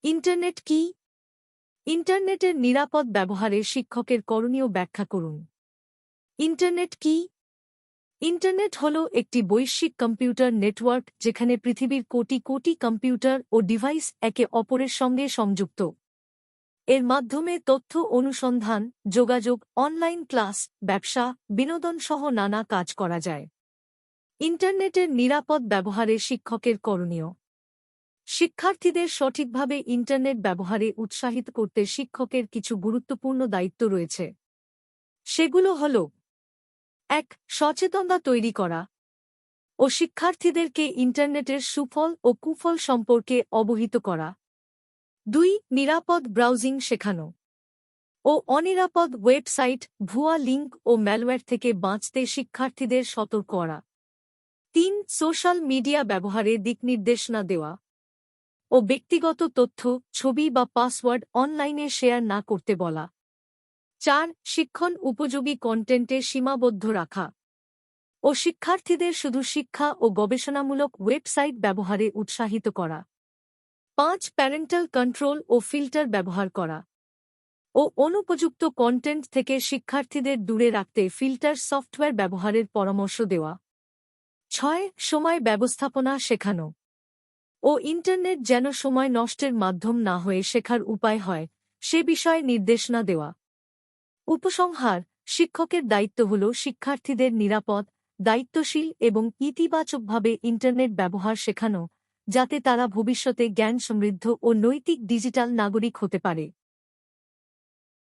Internet কি? ইন্টারনেটের নিরাপদ ব্যবহারে শিক্ষকের করণীয় ব্যাখ্যা করুন। ইন্টারনেট কি? ইন্টারনেট হল একটি বৈশ্বিক কম্পিউটার নেটওয়ার্ক যেখানে পৃথিবীর কোটি কোটি কম্পিউটার ও ডিভাইস একে অপরের সঙ্গে সংযুক্ত। এর মাধ্যমে তথ্য অনুসন্ধান, যোগাযোগ, অনলাইন ক্লাস, ব্যবসা, বিনোদন সহ নানা কাজ করা যায়। ইন্টারনেটের নিরাপদ ব্যবহারে শিক্ষকের করণীয়। শিক্ষার্থীদের সঠিকভাবে ইন্টারনেট ব্যবহারে উৎসাহিত করতে শিক্ষকের কিছু গুরুত্বপূর্ণ দায়িত্ব রয়েছে। সেগুলো হল: ১. সচেতনতা তৈরি করা ও শিক্ষার্থীদেরকে ইন্টারনেটের সুফল ও কুফল সম্পর্কে অবহিত করা। ২. নিরাপদ ব্রাউজিং শেখানো ও অনিরাপদ ওয়েবসাইট, ভুয়া লিঙ্ক ও ম্যালওয়্যার থেকে বাঁচতে শিক্ষার্থীদের সতর্ক করা। ৩. সোশ্যাল মিডিয়া ব্যবহারে দিকনির্দেশনা দেওয়া ও ব্যক্তিগত তথ্য, ছবি বা পাসওয়ার্ড অনলাইনে শেয়ার না করতে বলা। ৪. শিক্ষণ উপযোগী কন্টেন্টে সীমাবদ্ধ রাখা ও শিক্ষার্থীদের শুধু শিক্ষা ও গবেষণামূলক ওয়েবসাইট ব্যবহারে উৎসাহিত করা। ৫. প্যারেন্টাল কন্ট্রোল ও ফিল্টার ব্যবহার করা ও অনুপযুক্ত কন্টেন্ট থেকে শিক্ষার্থীদের দূরে রাখতে ফিল্টার সফটওয়্যার ব্যবহারের পরামর্শ দেওয়া। ৬. সময় ব্যবস্থাপনা শেখানো ও ইন্টারনেট যেন সময় নষ্টের মাধ্যম না হয়ে শেখার উপায় হয় সে বিষয়ে নির্দেশনা দেওয়া। উপসংহার: শিক্ষকের দায়িত্ব হল শিক্ষার্থীদের নিরাপদ, দায়িত্বশীল এবং ইতিবাচকভাবে ইন্টারনেট ব্যবহার শেখানো, যাতে তারা ভবিষ্যতে জ্ঞান সমৃদ্ধ ও নৈতিক ডিজিটাল নাগরিক হতে পারে।